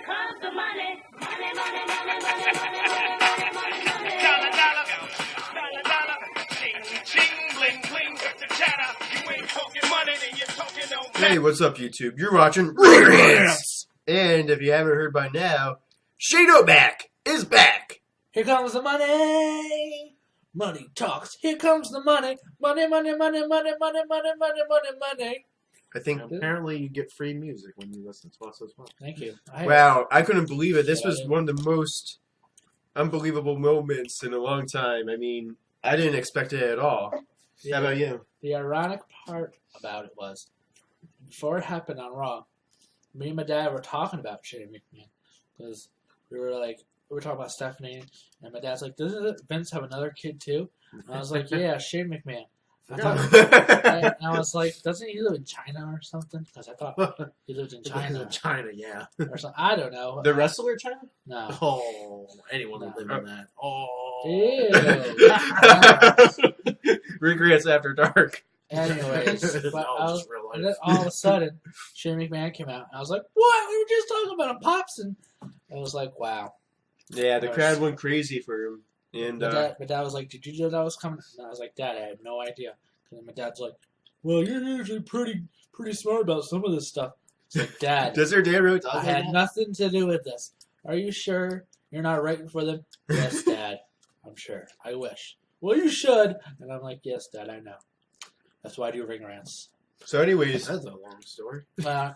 comes the money. Money, money, money, money, money, money, money, money. Dollar, dollar, dollar, dollar. Ching, ching, bling, bling, with the chatter. You ain't talking money, then you're talking no money. Hey, what's up, YouTube? You're watching Rants. And if you haven't heard by now, Shane O'Mac is back. Here comes the money. Money talks. Here comes the money. Money, money, money, money, money, money, money, money, money. I think. Apparently, you get free music when you listen to us as well. Thank you. Wow, I couldn't believe it. This was one of the most unbelievable moments in a long time. I mean, I didn't expect it at all. How about you? The ironic part about it was, before it happened on Raw, me and my dad were talking about Shane McMahon because we were talking about Stephanie, and my dad's like, "Doesn't Vince have another kid too?" And I was like, "Yeah, Shane McMahon." And I was like, "Doesn't he live in China or something?" Because I thought he lived in China. China, yeah. Or something. I don't know. The wrestler China? No. Oh, anyone would live in that. Oh. Ew. Regrets after dark. Anyways, No, but just real life. and then all of a sudden, Shane McMahon came out, and I was like, "What? We were just talking about him, Pops," and I was like, "Wow." Yeah, the crowd went crazy for him. And my dad was like, "Did you know that was coming?" And I was like, "Dad, I had no idea." And my dad's like, "Well, you're usually pretty smart about some of this stuff." It's like, "Dad, does their dad really talk I like had that? nothing to do with this. Are you sure you're not writing for them?" "Yes, Dad, I'm sure. I wish." "Well, you should." And I'm like, "Yes, Dad, I know. That's why I do ring rants." So, anyways, That's a long story. Uh,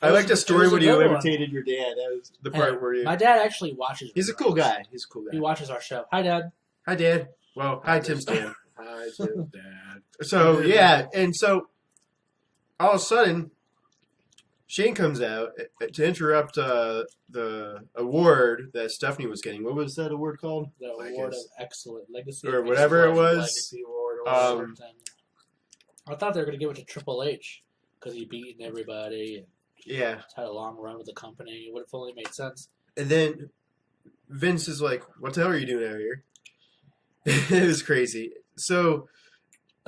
I like the story was a when you good one. imitated your dad. That was the part where you. My dad actually watches. He's a ring cool rants. guy. He's a cool He guy. watches our show. Hi, Dad. Hi, Dad. Well, hi, Tim Stan. Hi, Tim, Dad. So, yeah, and so all of a sudden, Shane comes out to interrupt the award that Stephanie was getting. What was that award called? The Award of Excellent Legacy. Or whatever it was. Legacy Award or Um, I thought they were going to give it to Triple H because he beaten everybody and Yeah. had a long run with the company. It would have fully made sense. And then Vince is like, "What the hell are you doing out here?" It was crazy. So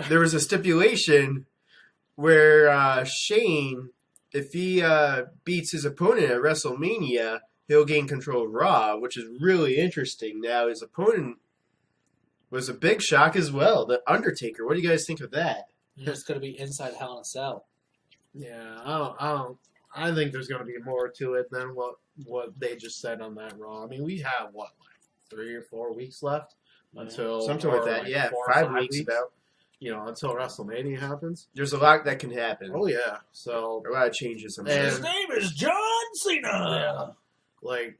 there was a stipulation where Shane, if he beats his opponent at WrestleMania, he'll gain control of Raw, which is really interesting. Now, his opponent was a big shock as well, the Undertaker. What do you guys think of that? It's going to be inside Hell in a Cell. Yeah, I think there's going to be more to it than what they just said on that Raw. I mean, we have, like 3 or 4 weeks left until... Something like that, yeah. 4 or 5 weeks about. You know, until WrestleMania happens. There's a lot that can happen. Oh, yeah. So, A lot of changes, I'm And- His sure. name is John Cena. like,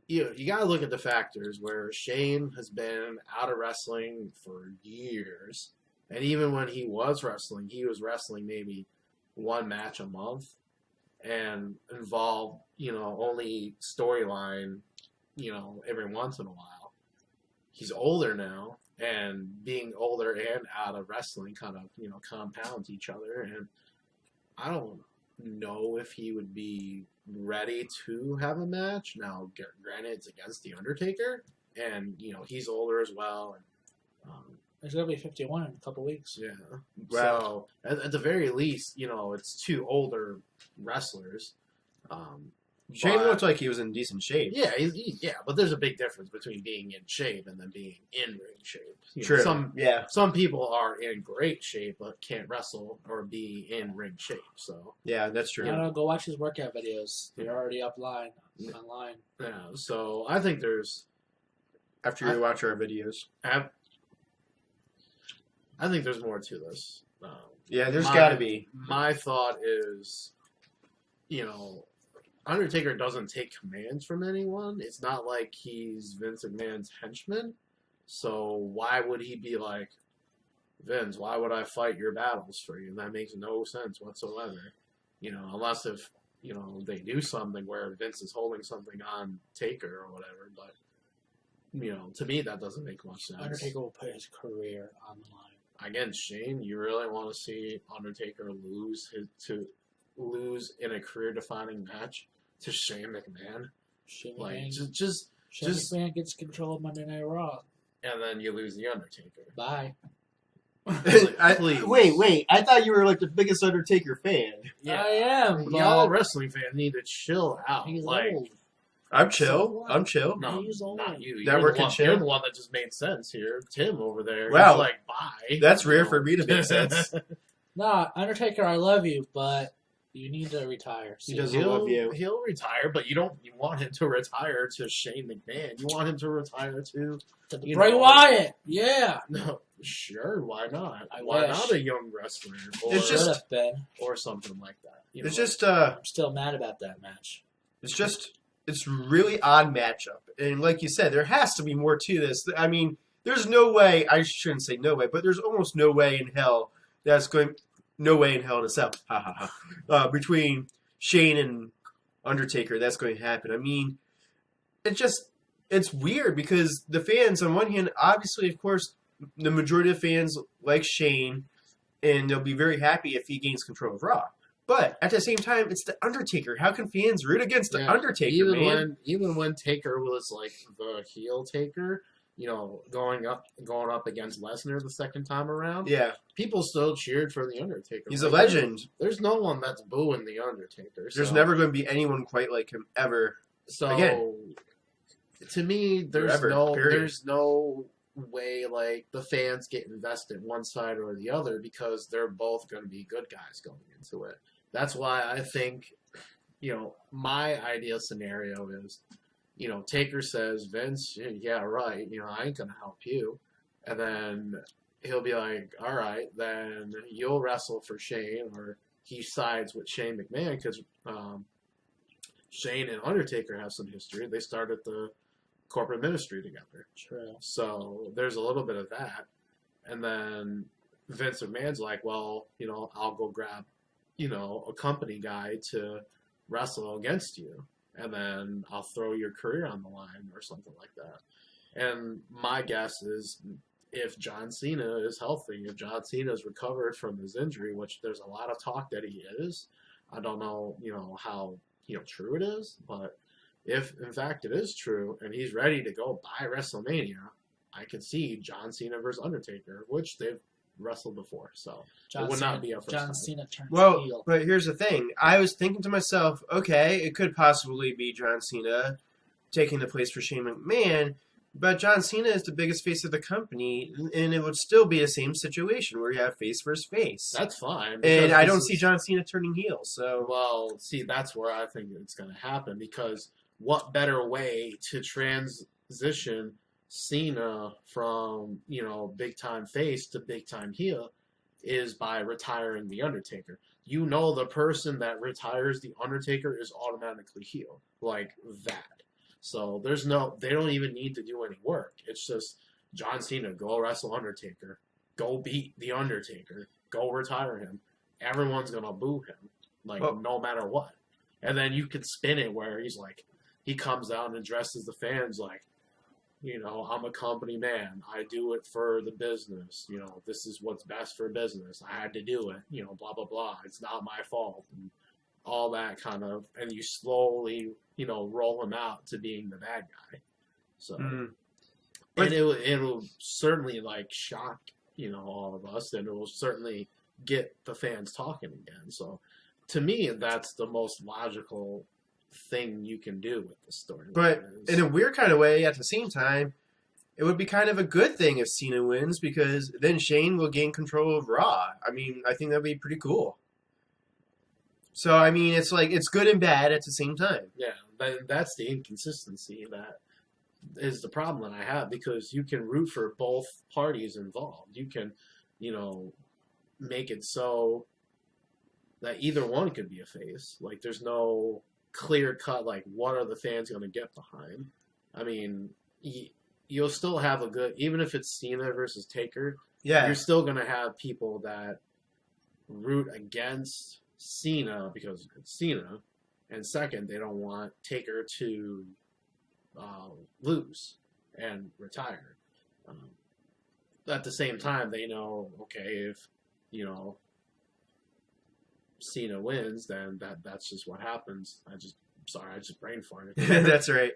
you got to look at the factors where Shane has been out of wrestling for years. And even when he was wrestling maybe 1 match a month and involved, only storyline, every once in a while. He's older now, and being older and out of wrestling kind of, compounds each other. And I don't know if he would be ready to have a match. Now, granted, it's against The Undertaker, and, you he's older as well. And, He's going to be 51 in a couple weeks. yeah. Wow. So, at the very least, it's 2 older wrestlers. Shane but- looked like he was in decent shape. Yeah, yeah, but there's a big difference between being in shape and then being in ring shape. True. Some some people are in great shape but can't wrestle or be in ring shape. So Yeah, that's true. I don't know, go watch his workout videos. They're already online. yeah, so I think there's After you watch our videos. I think there's more to this. Yeah, there's got to be. My thought is, Undertaker doesn't take commands from anyone. It's not like he's Vince McMahon's henchman. So why would he be like, "Vince, why would I fight your battles for you?" That makes no sense whatsoever. Unless if, they do something where Vince is holding something on Taker or whatever. But, to me, that doesn't make much sense. Undertaker will put his career on the line. Against Shane, you really want to see Undertaker lose in a career-defining match to Shane McMahon? Shane Like, McMahon, just Shane McMahon gets control of Monday Night Raw. and then you lose the Undertaker. Bye. Please. Wait. I thought you were like the biggest Undertaker fan. Yeah. I am, but Y'all wrestling fans need to chill out. he's like, old. I'm So chill. what? I'm chill. no, He's old. not you. That You're we're the, one, chill? you're the one that just made sense here. Tim over there. Wow. He's like, bye. That's rare for me to make sense. Nah, Undertaker, I love you, but you need to retire. He soon. doesn't love you. He'll retire, but you want him to retire to Shane McMahon. You want him to retire to you Bray know, Wyatt, yeah. No, sure, why not? I Why wish. not a young wrestler or, It's just- Should have been. or something like that? You It's know, just I'm still mad about that match. it's really odd matchup. And like you said, there has to be more to this. I mean, there's no way, I shouldn't say no way, but there's almost no way in hell no way in hell in a cell, between Shane and Undertaker that's going to happen. I mean, it's weird because the fans, on one hand, obviously, of course, the majority of fans like Shane, and they'll be very happy if he gains control of Raw. But at the same time, it's the Undertaker. How can fans root against the yeah, Undertaker, man? even when Taker was like the heel Taker, going up against Lesnar the second time around, Yeah, people still cheered for the Undertaker. he's a legend. There's no one that's booing the Undertaker. There's so- never going to be anyone quite like him ever. So Again. to me, there's Forever, period. there's no way like the fans get invested one side or the other because they're both going to be good guys going into it. That's why I think, my ideal scenario is, Taker says, Vince, yeah, right, I ain't going to help you. And then he'll be like, all right, then you'll wrestle for Shane, or he sides with Shane McMahon because Shane and Undertaker have some history. They started the corporate ministry together. True. So there's a little bit of that. And then Vince McMahon's like, well, I'll go grab, a company guy to wrestle against you. And then I'll throw your career on the line or something like that. And my guess is if John Cena is healthy, if John Cena is recovered from his injury, which there's a lot of talk that he is, I don't know, how, true it is, but if in fact it is true and he's ready to go by WrestleMania, I can see John Cena versus Undertaker, which they've wrestled before, so John it would Cena, not be a first John time. Cena turns Well, heel. but here's the thing. I was thinking to myself, okay, it could possibly be John Cena taking the place for Shane McMahon, but John Cena is the biggest face of the company, and it would still be the same situation where you have face versus face. That's fine. And because I this don't is- see John Cena turning heel, so... Well, see, that's where I think it's going to happen because what better way to transition Cena from, big time face to big time heel is by retiring The Undertaker. The person that retires The Undertaker is automatically heel. Like that. So they don't even need to do any work. It's just John Cena, go wrestle Undertaker. Go beat The Undertaker. Go retire him. Everyone's going to boo him. No matter what. And then you could spin it where he's like, he comes out and addresses the fans like, I'm a company man. I do it for the business. This is what's best for business. I had to do it. Blah, blah, blah. It's not my fault. And all that kind of, and you slowly, roll him out to being the bad guy. So, and it'll certainly shock, all of us, and it will certainly get the fans talking again. So, to me, that's the most logical thing you can do with the story. But in a weird kind of way, at the same time, it would be kind of a good thing if Cena wins because then Shane will gain control of Raw. I mean, I think that'd be pretty cool. So, I mean, it's it's good and bad at the same time. Yeah, that's the inconsistency that is the problem that I have because you can root for both parties involved. You can, make it so that either one could be a face. There's no clear cut, what are the fans going to get behind? I mean, you'll still have a good, even if it's Cena versus Taker, Yeah. you're still going to have people that root against Cena because it's Cena, and second, they don't want Taker to lose and retire. At the same time, they know, okay, if, Cena wins, then that's just what happens. I just Sorry, I just brain farted. That's right.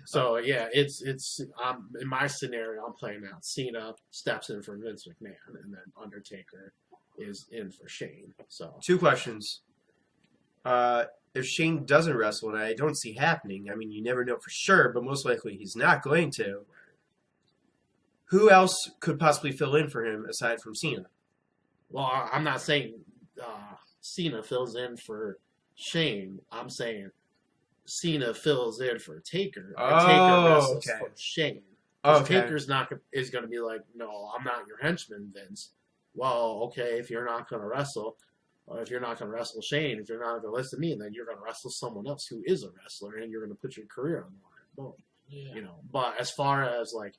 So yeah, it's in my scenario, I'm playing out. Cena steps in for Vince McMahon, and then Undertaker is in for Shane. So 2 questions. If Shane doesn't wrestle, and I don't see happening, I mean, you never know for sure, but most likely he's not going to. Who else could possibly fill in for him aside from Cena? well, I'm not saying Cena fills in for Shane. I'm saying Cena fills in for Taker, and Taker wrestles for Shane. Okay. Taker's is going to be like, no, I'm not your henchman, Vince. Well, okay, if you're not going to wrestle, or if you're not going to wrestle Shane, if you're not going to listen to me, then you're going to wrestle someone else who is a wrestler, and you're going to put your career on the line. Boom. Yeah. You know. But as far as like,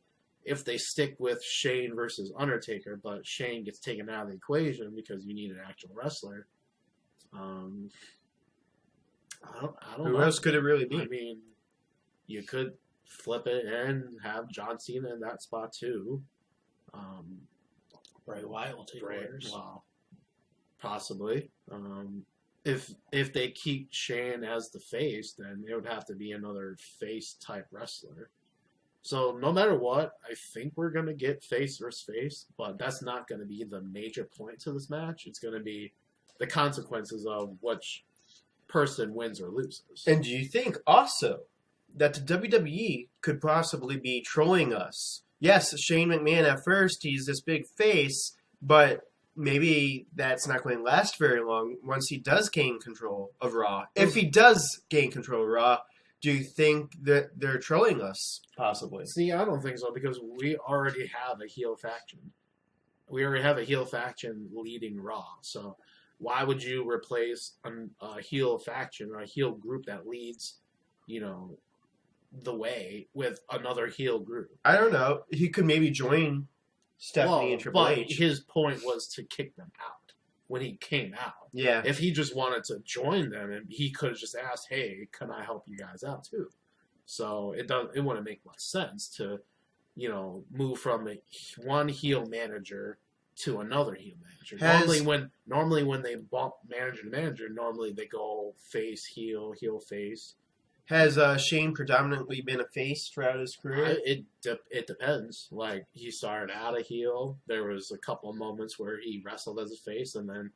if they stick with Shane versus Undertaker, but Shane gets taken out of the equation because you need an actual wrestler, I don't Who know. else could it really be? I mean, you could flip it and have John Cena in that spot too. Bray Wyatt will take orders. Well, possibly. If they keep Shane as the face, then it would have to be another face type wrestler. So no matter what, I think we're gonna get face versus face, but that's not gonna be the major point to this match. It's gonna be the consequences of which person wins or loses. And do you think also that the WWE could possibly be trolling us? Yes, Shane McMahon at first, he's this big face, but maybe that's not going to last very long once he does gain control of Raw. If he does gain control of Raw, do you think that they're trolling us? Possibly. See, I don't think so because we already have a heel faction. We already have a heel faction leading Raw. So why would you replace a heel faction or a heel group that leads, the way with another heel group? I don't know. He could maybe join Stephanie and Triple but H. his point was to kick them out when he came out. Yeah. If he just wanted to join them, and he could have just asked, "Hey, can I help you guys out too?" So it wouldn't make much sense to, move from one heel manager to another heel manager. Normally when they bump manager to manager, normally they go face heel face. Has Shane predominantly been a face throughout his career? It depends. Like, he started out a heel. There was a couple of moments where he wrestled as a face, and then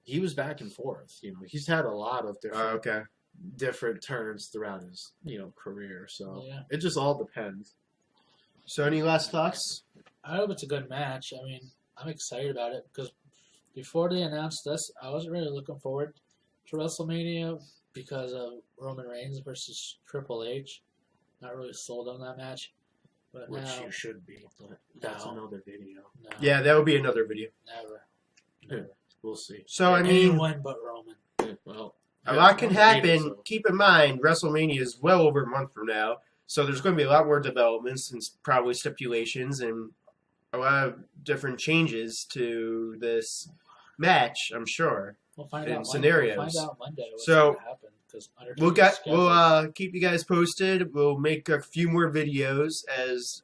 he was back and forth. He's had a lot of different turns throughout his career. So Yeah. it just all depends. So any last thoughts? I hope it's a good match. I mean, I'm excited about it because before they announced this, I wasn't really looking forward to WrestleMania because of Roman Reigns versus Triple H. Not really sold on that match. But Which now, you should be. But that's another video. no, Yeah, that would be another video. never. Yeah. We'll see. So, I mean, Anyone but Roman. Yeah, well, a lot can happen. So. Keep in mind, WrestleMania is well over a month from now. So there's going to be a lot more developments and probably stipulations and a lot of different changes to this match, I'm sure. We'll find In out scenarios. Monday. We'll find out Monday what's So, going to happen. We'll keep you guys posted. We'll make a few more videos as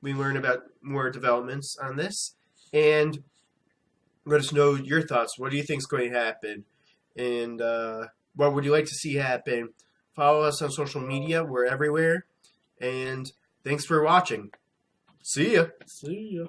we learn about more developments on this. And let us know your thoughts. What do you think is going to happen? And what would you like to see happen? Follow us on social media. We're everywhere. And thanks for watching. See ya. See ya.